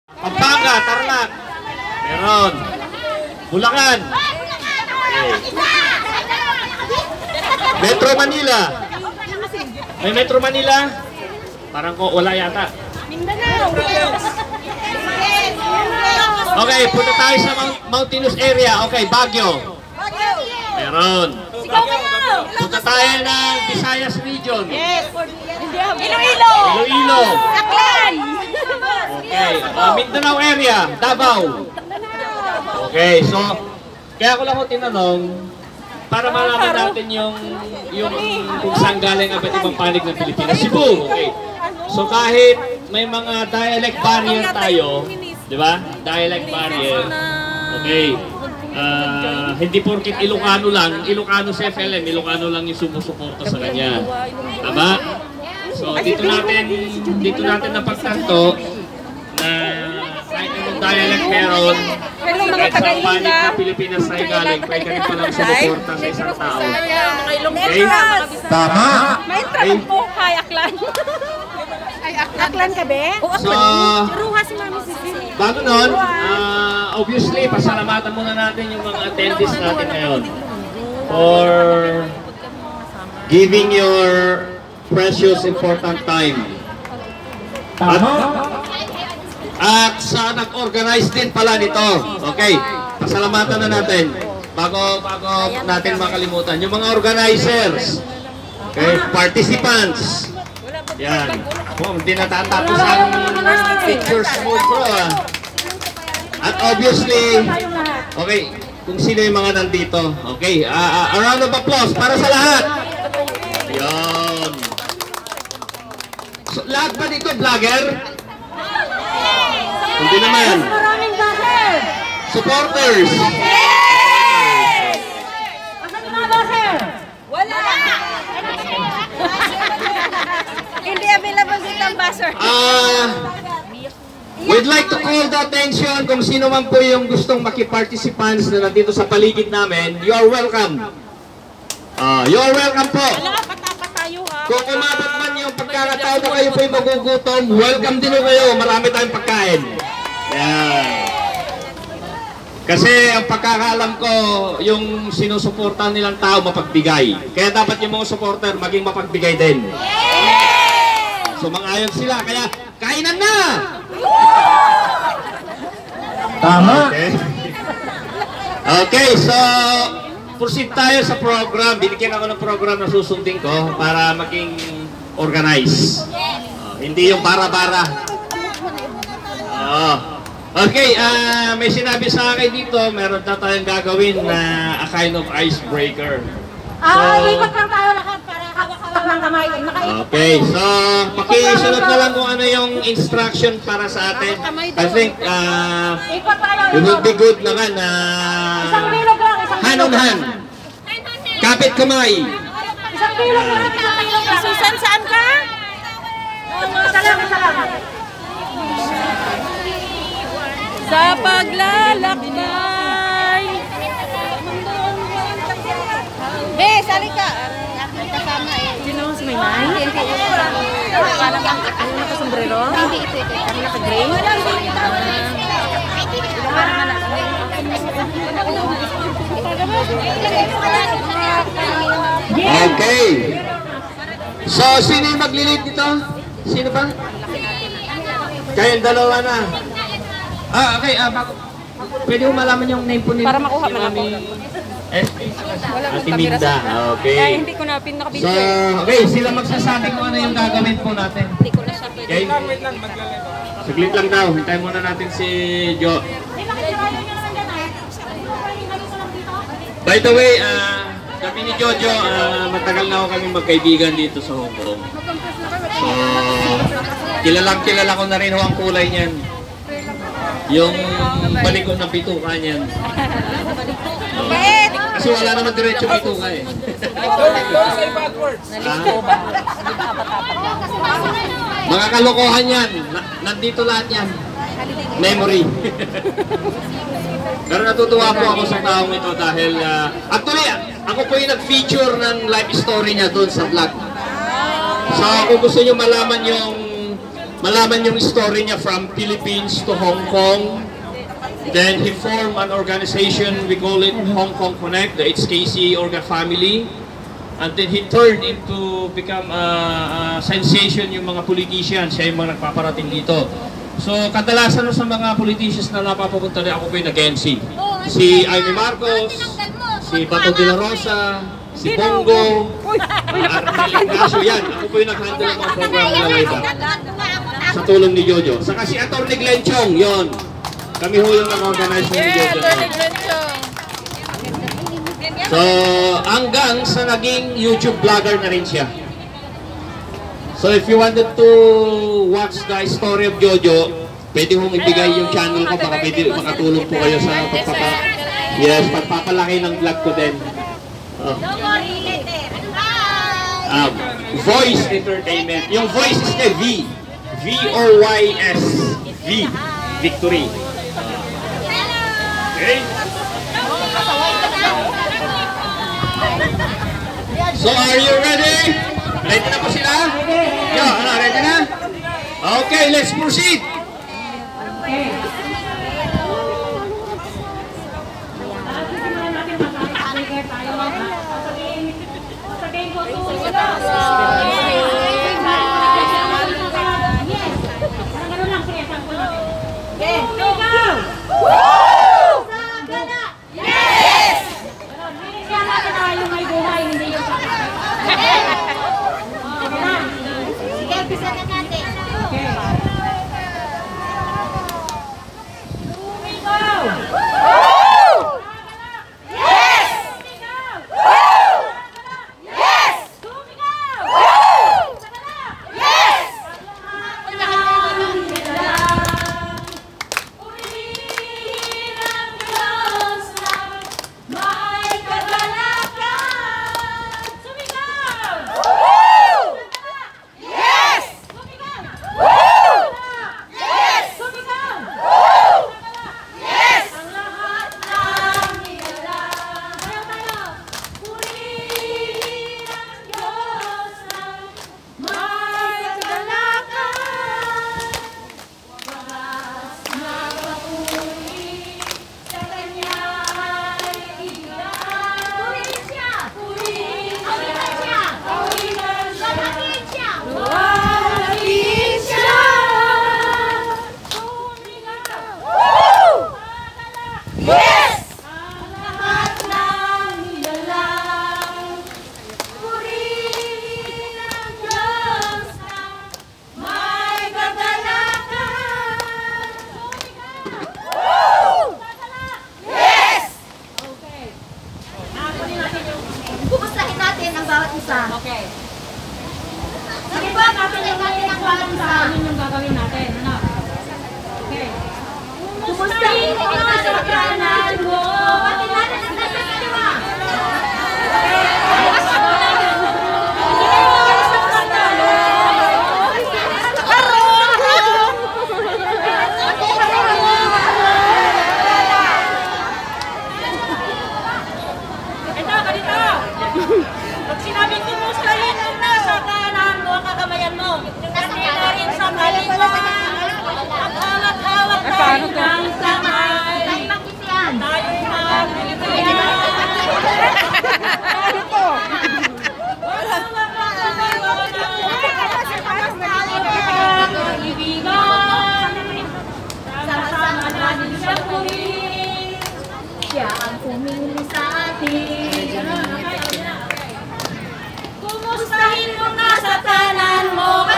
Pampanga, Tarlac. Meron. Bulacan. Okay. Metro Manila. May Metro Manila? Parang ko wala yata. Okay, punta tayo sa mountainous area. Okay, Baguio. Meron. Punta tayo ng Visayas region. Yes. Iloilo. Iloilo. Aklan. Okay, Mindanao area, Davao. Okay, so kaya ko lang ko tinanong para malaman natin yung kung saan galing ang iba't ibang panig ng Pilipinas. Cebu. Okay. So kahit may mga dialect barrier tayo, di ba? Dialect barrier. Okay. Hindi porkit Ilocano lang, Ilocano sa FLM, Ilocano lang yung sumusuporta sa kanya. Tama? So dito natin napagtanto na kahit anong dialect meron, kahit sa panig na Pilipinas tayo galing, pwede ka rin palang sumuporta sa isang tao. Okay? Tama! May trabaho po kay Aklan. Aklan ka be? So, bago nun, obviously, pasalamatan muna natin yung mga attendees natin ngayon for giving your precious important time. At sa nag-organize din pala nito. Okay, pasalamatan na natin bago natin makalimutan yung mga organizers. Okay, participants. Yan. Oh, hindi natatapos ang pictures mo, bro. At obviously, okay, kung sino yung mga nandito. Okay, a round of applause para sa lahat. Yan. So, lahat ba dito vlogger? Hindi naman. Supporters. Wala. Hindi available si Tambasser. We'd like to call the attention kung sino man po yung gustong makiparticipants na nandito sa paligid namin. You are welcome. You are welcome po. Kung umabot man yung pagkakataon na kayo po yung magugutom, welcome din kayo. Marami tayong pagkain. Yan. Kasi ang pagkakaalam ko, yung sinusuportahan nilang tao mapagbigay. Kaya dapat yung mga supporter maging mapagbigay din. Sumang-ayon sila, kaya kainan na! Tama! Okay. Okay, so proceed tayo sa program. Binigyan ako ng program na susundin ko para maging organized. Hindi yung para-para. Okay, may sinabi sa akin dito, meron na tayong gagawin na a kind of icebreaker. Ikot lang tayo lahat para hawak-hawak ng kamay. Okay, so pakisunod na lang kung ano yung instruction para sa atin. I think it would be good naman na hand on hand. Kapit kamay. Isang bilog lang. Susan, saan ka? Salamat. Sa paglalakbay. Be, sali ka. Aking kasama eh. Sino si Maymay? Hindi. Parang ano naka-sombrero? Hindi, ito. Ano naka-gray? Okay. So, sino yung maglilid dito? Sino ba? Kayong dalawa na. Okay. Pwede mo malaman yung name po nila. Para makuha mo na ako. Ate Minda. Okay. Kaya hindi ko na pinaka-video. So, okay. Sila magsasabi kung ano yung gagawin po natin. Hindi ko na siya pwede. Okay. Saglit lang daw. Hintayin muna natin si Jo. By the way, kami ni Jojo, matagal na ako kami magkaibigan dito sa Hong Kong. So, kilala ko na rin ang kulay niyan. Yung balikon ng bituka niyan. Kasi wala naman diretso bituka eh. Mga kalokohan yan. Nandito lahat yan. Memory. Pero natutuwa po ako sa taong ito dahil actually, ako po yung nag-feature ng life story niya doon sa vlog. So kung gusto nyo malaman yung malaman yung story niya from Philippines to Hong Kong. Then he formed an organization, we call it Hong Kong Connect, the HKC Organ Family. And then he turned into become a sensation yung mga politicians, siya yung mga nagpaparating dito. So kadalasan sa mga politicians na napapapunta rin, ako po yung nag-MC. Si Amy Marcos, si Bato de la Rosa, si Bongo, Arnel Ignacio, yan. Ako po yung nag-handle ng mga program na iba. Sa tulong ni Jojo. Saka si Atty. Glenn Chong, yon. Kami ho yung nag-organize ni Jojo. So, hanggang sa naging YouTube vlogger na rin siya. So, if you wanted to watch the story of Jojo, pwede hong ibigay yung channel ko, baka pwede makatulong po kayo sa pagpapalaki ng vlog ko din. Voice Entertainment. Yung voice is na V. V-O-Y-S. V. Victory. Okay? So, are you ready? Ready na po sila? Yo, ano, ready na? Okay, let's proceed. Kumustahin mo na sa tanan mo ka na. Siya ang pumili sa atin. Kumustahin mo na sa kanan mo.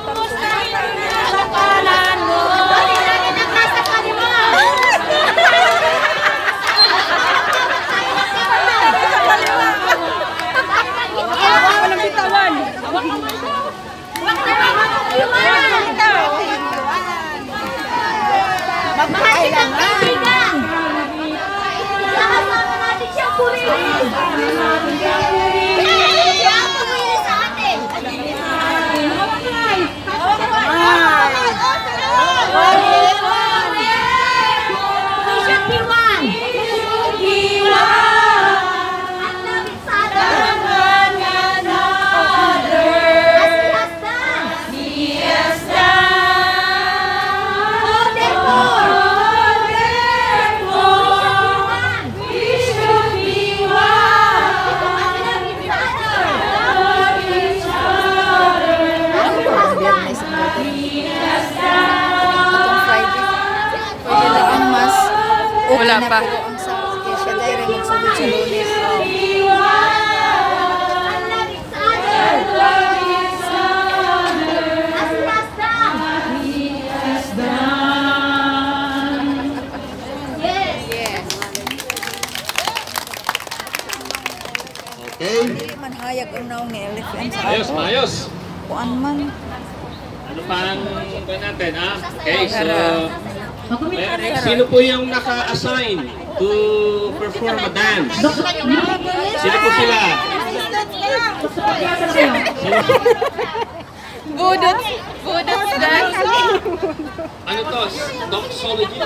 Kumustahin mo na sa kanan mo. Bakit natin ang nasa kanan mo? Walang bitawan. Huwag na ba? kaibigan. Sama-sama natin siyang purihin. Siya ang pumili sa atin. Wala pa. Ang sa siya dahil magsunod sa Lunes. Okay. Dili man hayag ang naong ni elephant sa Ayos, maayos. kuan man. Ano pa ang ba natin, ha? Okay, so... Sino po yung naka-assign to perform a dance? Sino po sila? Budot dance. Ano to? Doxology?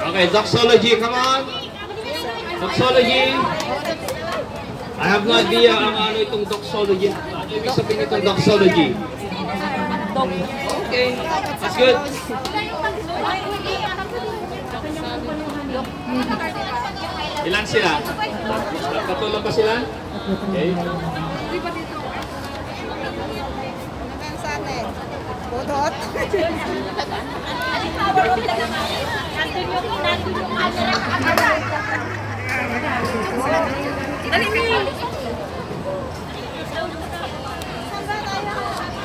Okay, doxology, come on! Doxology! I have no idea ang ano itong doxology. Ano ibig sabihin itong doxology? Okay, that's good. Ilan sila? Katulong ba sila? Okay. Budot.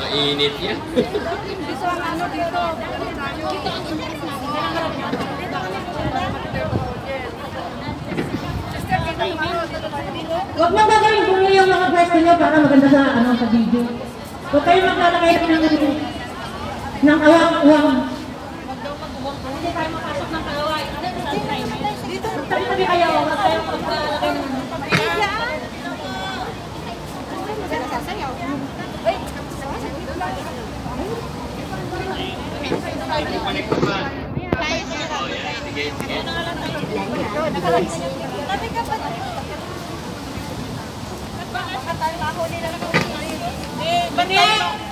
Mainit yan. Huwag mo gagawin kung yung mga pwesto nyo para maganda sa video. Huwag kayo maglalagay ng awang-awang. Hindi tayo makasok ng kaway. Tabi-tabi kayo. Huwag kayo maglalagay ng... Bani,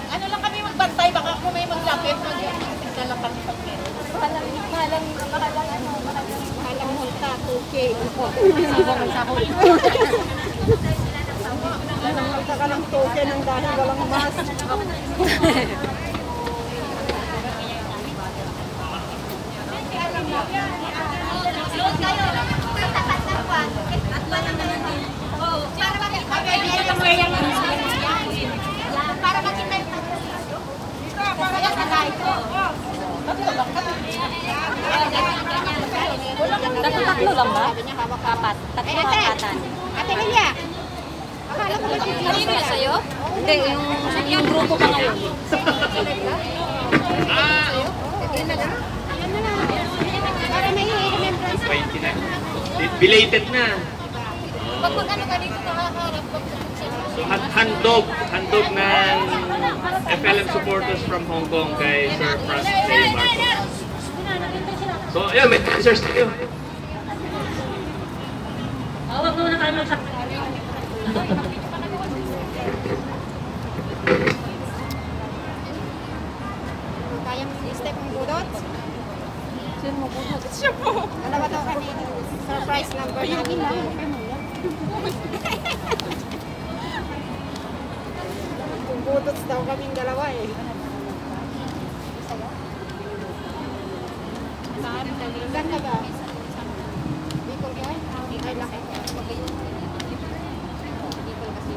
ano lang kami magbantay, baka kung may maglapit, mag-isa lang kami pag-meron. Mahalang multa, 2K. Mahalang multa ka ng 2K ng dahil walang mas. Para makita yung saya sa live ko. Tatlo lang ba? Apat. Tatlo apatan. Ate Lilia, akala ko ba Kanino na sa'yo? Hindi, yung grupo pa ngayon. para may remembrance. 20 na. Belated na. Pag mag-ano ka dito nakakarap, So, handog ng FLM supporters from Hong Kong kay Sir Francis J. Marcos. So, ayun, may dancers tayo. Huwag muna kayo magsak. kaya mo step ng budot? Sino mo budot? Siya po. Ano ba daw kanina? Surprise number namin. Kung budots daw kaming dalawa eh. Saan ka ba? Bicol ka? Ay, laki. Bicol kasi.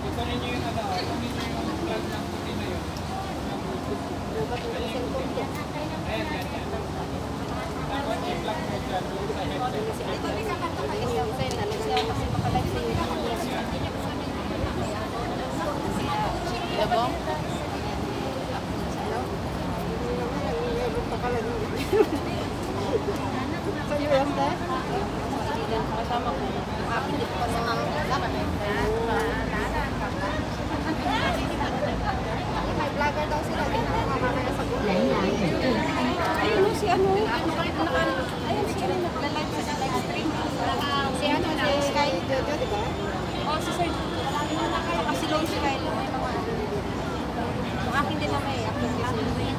Ito ninyo yung ano, ito ninyo yung vlog ng Pino yun. Bukat mo yung cellphone ko. Ayan, yan, yan. Dapat i-vlog mo dyan. Labong? kasama ko. Akin dito pa sa mga kasama na yung may vlogger daw sila. Hindi na mamamaya sa gulay. Ayun si ano. Ayun si ano. Nag-live sa live stream. Si ano, si Sky Jojo, di ba? Oo, si Sir. Saka si Lone Sky. Ang akin din na may akin din.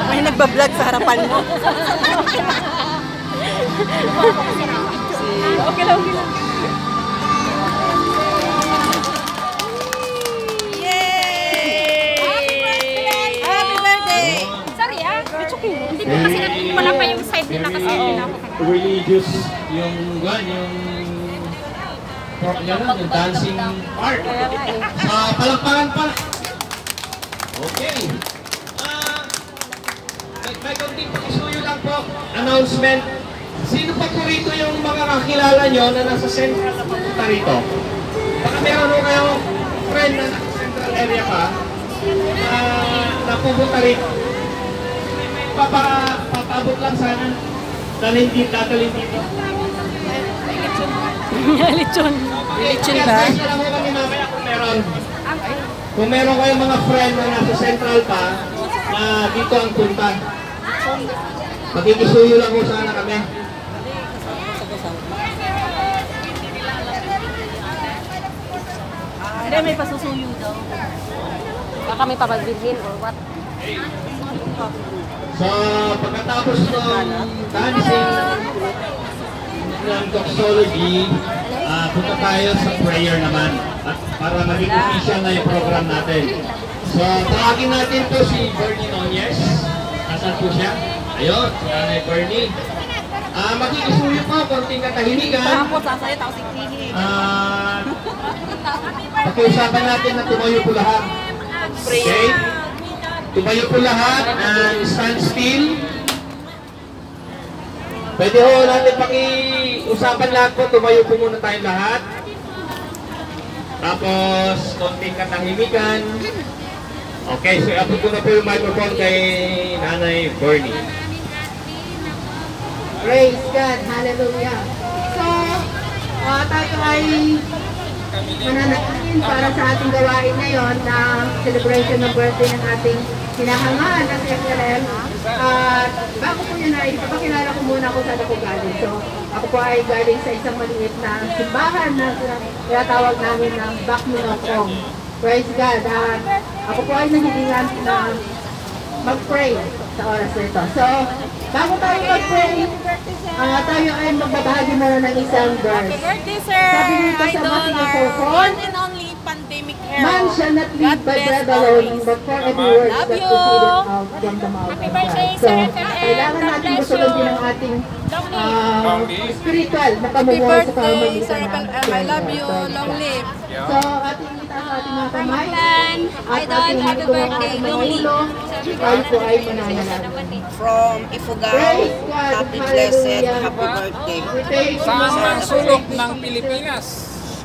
May nagbablog sa harapan mo. Okay lang, okay lang. Happy birthday! Sorry it's okay. Hindi po kasi wala pa yung side nila kasi hindi na ako religious yung yung dancing part. So, palakpakan pa. Okay. May konting pakisuyo lang po. Announcement. Sino pa po rito yung mga kakilala nyo na nasa central na papunta rito? Baka meron ho kayong friend na nasa central area pa na pupunta rito. Papaabot lang sana. Dadalhin dito. Lechon. Lechon ba? Alam mo kami mamaya kung meron kayong mga friend na nasa central pa na dito ang punta. Magkikisuyo lang po sana kami. Hindi, may pasusuyo daw. Baka may papagbilhin or what? So, pagkatapos ng dancing ng doxology, punta tayo sa prayer naman at para maging official na yung program natin. So, tawagin natin po si Bernie Nunez. Asan po siya? Ayun, si Nanay Bernie. Magkikisuyo po, konting katahimikan. Pakiusapan natin na tumayo po lahat. Okay? Tumayo po lahat and stand still. Pwede ho natin pakiusapan lahat po, tumayo po muna tayong lahat. Tapos, konting katahimikan. Okay, so abot ko na po yung microphone kay Nanay Bernie. Praise God. Hallelujah. So, tayo ay mananalangin para sa ating gawain ngayon na celebration ng birthday ng ating hinahangaan ng FLM. At bago po yun ay ipapakilala ko muna kung saan ako galing. So, ako po ay galing sa isang maliit na simbahan na tinatawag namin ng Bakminokong. Praise God. At ako po ay nahilingan na mag-pray sa oras na ito. So, bago tayo mag-pray, tayo ay magbabahagi muna ng isang verse. Happy birthday, sir! Sabi dito sa Matthew 4:4, one and only pandemic era. man shall not live by bread alone, but for every word that proceeded out from the mouth of God. So, kailangan natin gustugan din ang ating spiritual na pamuhay sa pamamagitan natin. I love you, long live. So, ating itaas sa ating mga kamay. At Idol, ating happy birthday, long live. tayo po ay mananalangin. From Ifugao, Praise God, happy blessed, hallelujah. happy birthday. We thank you, Sa Lord. sulok ng Pilipinas.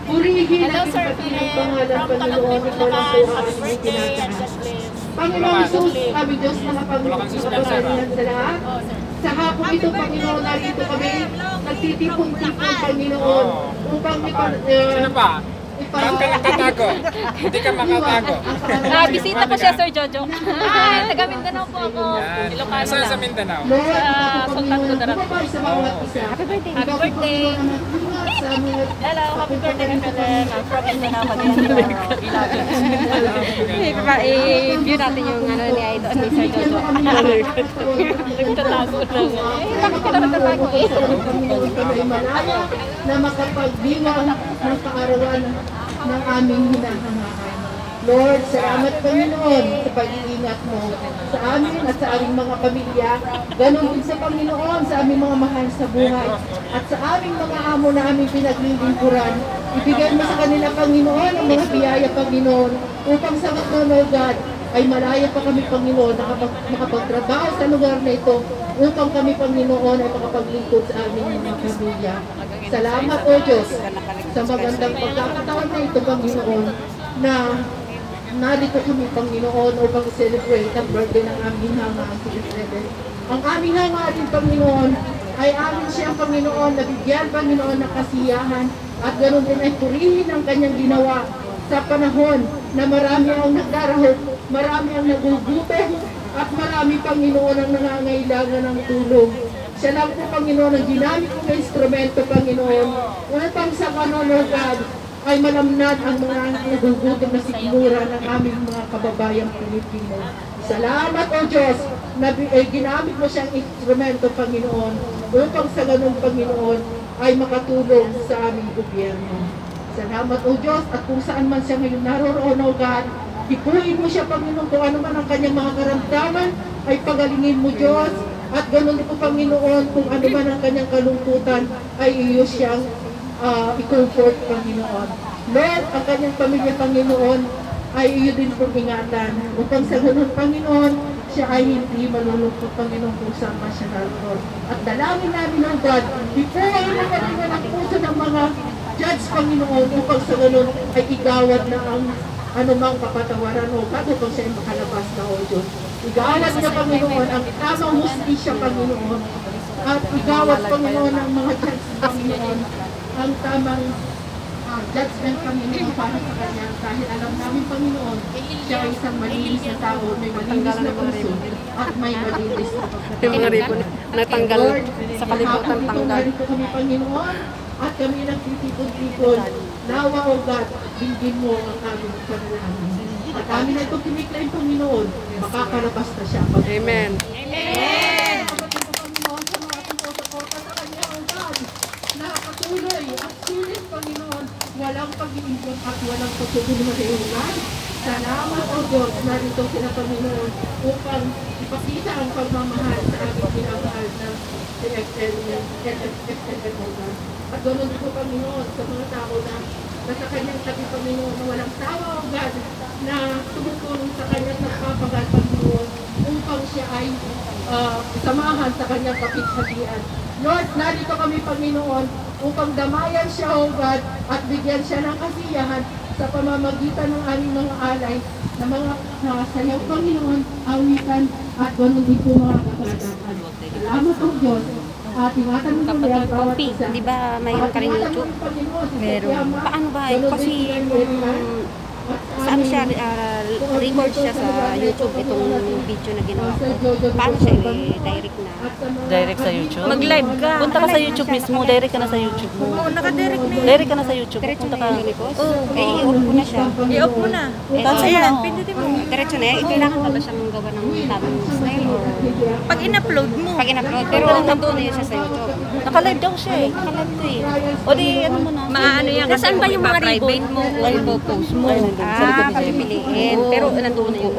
Purihin at ipagpapin ang pangalan, Panginoon, ikaw lang po ang aming tinataas. Panginoon Jesus, kami Diyos na kapag-pagpapalihan sa lahat. Sa hapon ito, Panginoon, narito kami, nagtitipon-tipon, Panginoon, upang Sino pa? Ba't ka nakatago? Hindi ka makatago. Bisita ko siya, Sir Jojo. Taga Mindanao po ako. Ilocano Saan sa lang. Mindanao? Sultan Kudarat. Happy birthday. Happy birthday. Hello, happy birthday, Kevin. I'm from Mindanao again. I-view natin yung ano ni Idol, ni Sir Jojo. Nagtatago lang. Bakit ka na nagtatago eh? Na makapagdiwang ng kaarawan ng aming hinahangaan. Lord, salamat Panginoon sa pag-iingat mo sa amin at sa aming mga pamilya. Ganon din sa Panginoon sa aming mga mahal sa buhay at sa aming mga amo na aming pinaglilingkuran. Ibigay mo sa kanila, Panginoon, ang mga biyaya, Panginoon, upang sa mga God ay malaya pa kami, Panginoon, makapagtrabaho sa lugar na ito upang kami, Panginoon, ay makapaglingkod sa aming mga pamilya. Salamat, O Diyos, sa magandang pagkakataon na ito, Panginoon, na narito kami, Panginoon, upang celebrate ang birthday ng aming hangaan si Israel. Ang aming hangaan, Panginoon, ay amin siyang, Panginoon, nabigyan, Panginoon, ng kasiyahan at ganoon din ay purihin ang kanyang ginawa sa panahon na marami ang nagdarahok, marami ang nagugutom, at marami, Panginoon, ang nangangailangan ng tulong. Siya lang po, Panginoon, ang ginamit kong instrumento, Panginoon, upang sa kanologad ay malamnad ang mga nagugutom na sikmura ng aming mga kababayang Pilipino. Salamat, O Diyos, ginamit mo siyang instrumento, Panginoon, upang sa ganung Panginoon ay makatulong sa aming gobyerno. Salamat, O Diyos, at kung saan man siya ngayon naroroon, O God, ipuin mo siya, Panginoon, kung ano man ang kanyang mga karamdaman, ay pagalingin mo, Diyos, at ganun din po, Panginoon, kung ano man ang kanyang kalungkutan, ay iyo siyang i-comfort, Panginoon. Lord, ang kanyang pamilya, Panginoon, ay iyo din pong ingatan. Upang sa ganun, Panginoon, siya ay hindi malulungkot, Panginoon, kung saan man siya naroon. At dalangin namin, O God, ipuin mo, Panginoon, ang puso ng mga judge, Panginoon, upang sa ganun ay igawad na ang anumang kapatawaran, O God, upang siya ay makalabas na, O Diyos. Igawad niya, Panginoon, ang tamang hustisya, Panginoon, at igawad, Panginoon, ang mga judge, Panginoon, ang tamang judgment, Panginoon, para sa kanya. Dahil alam namin, Panginoon, siya ay isang malinis na tao, may malinis na puso, at may malinis na pagkatao. Yung mga ribon natanggal sa kalimutan tanggal. Narito kami, Panginoon, at kami nagtitipon-tipon. Nawa, O God, bingin mo ang aming panalangin. At amin na itong tiniklaim, Panginoon, makakalabas na siya. Amen. Amen! Kapatid ko, Panginoon, sa mga sumusuporta sa kanya, O God, nakakatuloy at silis, Panginoon, walang pag-iingat at walang pagsusunod. Salamat, O Diyos, narito sila, Panginoon, upang ipakita ang pagmamahal sa aming pinamahal ng CXL, O God. At ganoon din po, Panginoon, sa mga tao na nasa kanyang tabi, Panginoon, na walang tawa, O God, na tumutulong sa kanya at nagpapagal, Panginoon, upang siya ay samahan sa kanyang kapighatian. Lord, narito kami, Panginoon, upang damayan siya, O God, at bigyan siya ng kasiyahan sa pamamagitan ng aming mga alay na mga sayaw, Panginoon, awitan, at ganoon din po mga kakalagakan. Salamat, O Diyos. At ingatan mo kami ang bawat isa. Di ba mayroon ka rin YouTube? Meron. Paano ba? Kasi saan siya, record siya sa YouTube itong video na ginawa ko. Paano siya i-direct na? Direct sa YouTube? Mag-live ka. Punta ka sa YouTube mismo, direct ka na sa YouTube mo. Oo, naka-direct na yun. Direct ka na sa YouTube, punta ka. Oo, i-off mo na siya. I-off mo na. Tapos ayan, pindutin mo. Diretso na yan. Kailangan ka ba siyang gawa ng tamang style? Pag in-upload mo. Pag in-upload. Pero nandoon na yun siya sa YouTube. Naka-live daw siya eh. Naka-live to eh. O di, ano mo na. Maano yan. Saan ba yung mga private mo o ipopost mo? Pipiliin. Pero nandoon na yun.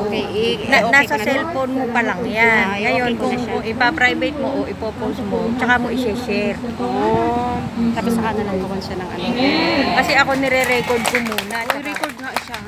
Okay. Nasa cellphone mo pa lang yan. Ngayon, kung ipa-private mo o ipopost mo, tsaka mo i-share. Tapos saka na lang gawan siya ng ano. Kasi ako nire-record ko muna. Record nga siya.